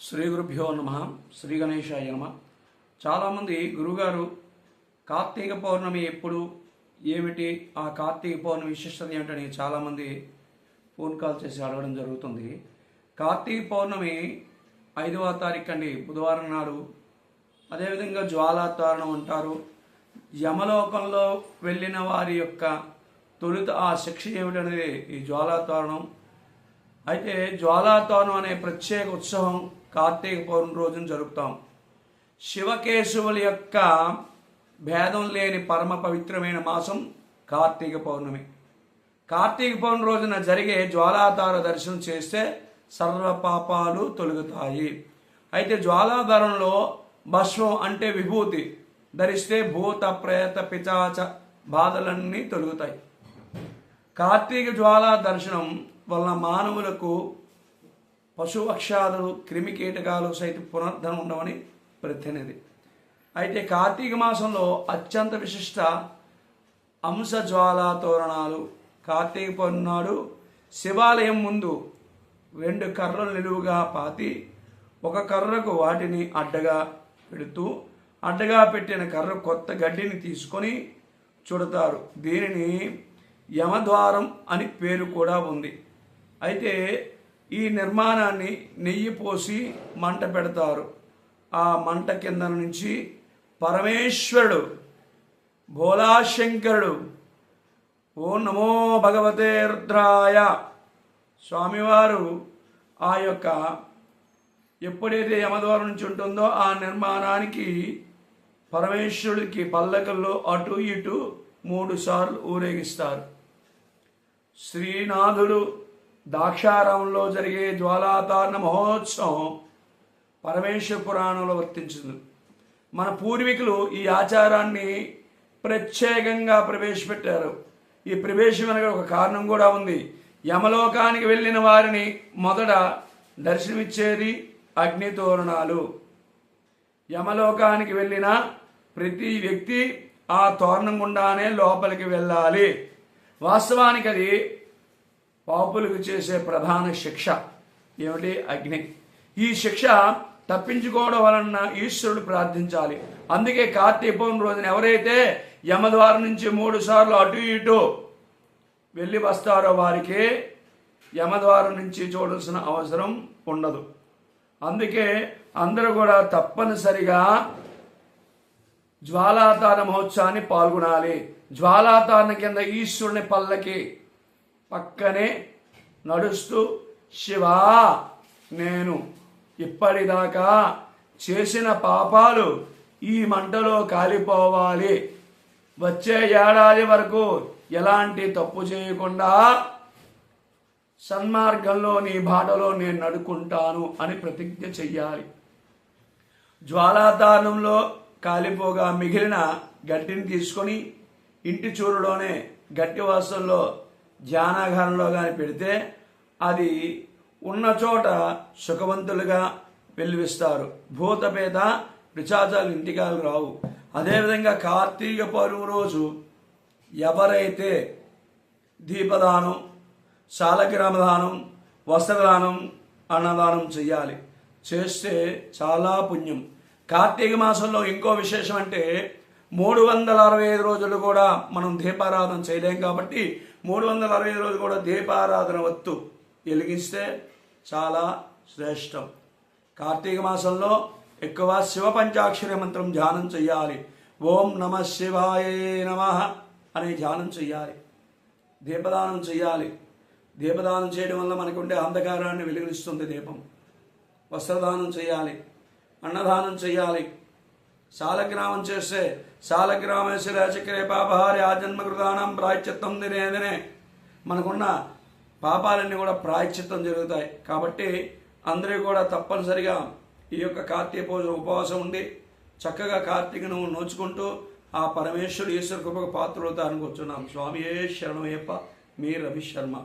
శ్రీ గురుభ్యో నమ. శ్రీ గణేశాయ నమ. చాలామంది గురుగారు కార్తీక పౌర్ణమి ఎప్పుడు, ఏమిటి, ఆ కార్తీక పౌర్ణమి విశిష్టత ఏమిటని చాలామంది ఫోన్ కాల్ చేసి అడగడం జరుగుతుంది. కార్తీక పౌర్ణమి 5వ తారీఖు అండి, బుధవారం నాడు. అదేవిధంగా జ్వాలాతోరణం అంటారు. యమలోకంలో వెళ్ళిన వారి యొక్క తొలుత ఆ శిక్ష ఏమిటనేది ఈ జ్వాలాతోరణం. అయితే జ్వాలాతోరణం అనే ప్రత్యేక ఉత్సవం కార్తీక పౌర్ణమి రోజున జరుపుతాం. శివకేశవుల యొక్క భేదం లేని పరమ పవిత్రమైన మాసం కార్తీక పౌర్ణమి. కార్తీక పౌర్ణమి రోజున జరిగే జ్వాలాతార దర్శనం చేస్తే సర్వ పాపాలు తొలగుతాయి. అయితే జ్వాలాధారంలో భస్మం అంటే విభూతి ధరిస్తే భూత ప్రేత పిచాచ బాధలన్నీ తొలగుతాయి. కార్తీక జ్వాలా దర్శనం వలన మానవులకు పశుపక్షాదులు క్రిమికీటకాలు సైతం పునర్ధనం ఉండవని ప్రతినిధి. అయితే కార్తీక మాసంలో అత్యంత విశిష్ట అంశజ్వాలా తోరణాలు. కార్తీక పౌర్ణమి నాడు శివాలయం ముందు 2 కర్రలు నిలువుగా పాతి ఒక కర్రకు వాటిని అడ్డగా పెడుతూ అడ్డగా పెట్టిన కర్ర కొత్త గడ్డిని తీసుకొని చుడతారు. దీనిని యమద్వారం అని పేరు కూడా ఉంది. అయితే ఈ నిర్మాణాన్ని నెయ్యి పోసి మంట పెడతారు. ఆ మంట కింద నుంచి పరమేశ్వరుడు భోలాశంకరుడు ఓం నమో భగవతే రుద్రాయ స్వామివారు ఆ యొక్క ఎప్పుడైతే యమద్వారం నుంచి ఉంటుందో ఆ నిర్మాణానికి పరమేశ్వరుడికి పల్లకల్లో అటు ఇటు 3 సార్లు ఊరేగిస్తారు. శ్రీనాథుడు దాక్షారామంలో జరిగే జ్వాలాతారణ మహోత్సవం పరమేశ్వర పురాణంలో వర్తించింది. మన పూర్వీకులు ఈ ఆచారాన్ని ప్రత్యేకంగా ప్రవేశపెట్టారు. ఈ ప్రవేశం అనగా ఒక కారణం కూడా ఉంది. యమలోకానికి వెళ్ళిన వారిని మొదట దర్శనమిచ్చేది అగ్నితోరణాలు. యమలోకానికి వెళ్ళిన ప్రతి వ్యక్తి ఆ తోరణం గుండానే లోపలికి వెళ్ళాలి. వాస్తవానికి అది పాపులకు చేసే ప్రధాన శిక్ష. ఏమిటి? అగ్ని. ఈ శిక్ష తప్పించుకోవడం వలన ఈశ్వరుడు ప్రార్థించాలి. అందుకే కార్తీక పౌర్ణమి రోజున ఎవరైతే యమద్వారం నుంచి 3 సార్లు అటు ఇటు వెళ్ళి వస్తారో వారికి యమద్వారం నుంచి చూడాల్సిన అవసరం ఉండదు. అందుకే అందరూ కూడా తప్పనిసరిగా జ్వాలాతారణ మహోత్సవాన్ని పాల్గొనాలి. జ్వాలాతారణ కింద ఈశ్వరుని పల్లకి పక్కనే నడుస్తూ శివా, నేను ఇప్పటిదాకా చేసిన పాపాలు ఈ మంటలో కాలిపోవాలి, వచ్చే ఏడాది వరకు ఎలాంటి తప్పు చేయకుండా సన్మార్గంలో నీ బాటలో నేను నడుకుంటాను అని ప్రతిజ్ఞ చెయ్యాలి. జ్వాలాతారణంలో కాలిపోగా మిగిలిన గట్టిని తీసుకొని ఇంటి చూరులోనే గట్టి వాసంలో ధ్యానాగారంలో కానీ పెడితే అది ఉన్న చోట సుఖవంతులుగా వెల్లువిస్తారు. భూతపేద పిశాచాలు ఇంటికాలు రావు. అదేవిధంగా కార్తీక పౌర్ణమి రోజు ఎవరైతే దీపదానం, శాలగ్రామదానం, వస్త్రదానం, అన్నదానం చేయాలి. చేస్తే చాలా పుణ్యం. కార్తీక మాసంలో ఇంకో విశేషం అంటే 365 రోజులు కూడా మనం దీపారాధన చేయలేం కాబట్టి 365 రోజులు కూడా దీపారాధన వత్తు వెలిగిస్తే చాలా శ్రేష్టం. కార్తీక మాసంలో ఎక్కువ శివ పంచాక్షరి మంత్రం ధ్యానం చెయ్యాలి. ఓం నమ శివాయ నమః అనే ధ్యానం చెయ్యాలి. దీపదానం చెయ్యాలి. దీపదానం చేయడం వల్ల మనకు ఉండే అంధకారాన్ని వెలుగునిస్తుంది దీపం. వస్త్రదానం చేయాలి. అన్నదానం చెయ్యాలి. శాలగ్రామం చేస్తే శాలగ్రామేశ్వర చక్రే పాపహారి ఆజన్మకృతానం ప్రాయశ్చిత్తం దినే దినే మనకున్న పాపాలన్నీ కూడా ప్రాయశ్చిత్తం జరుగుతాయి. కాబట్టి అందరూ కూడా తప్పనిసరిగా ఈ యొక్క కార్తీక పౌర్ణమి ఉపవాసం ఉండి చక్కగా కార్తీకను నోచుకుంటూ ఆ పరమేశ్వరుడు ఈశ్వర కృపకు పాత్రలు అవుతారని కూర్చున్నాం. స్వామియే శరణమయ్యప్ప. మీ రవి శర్మ.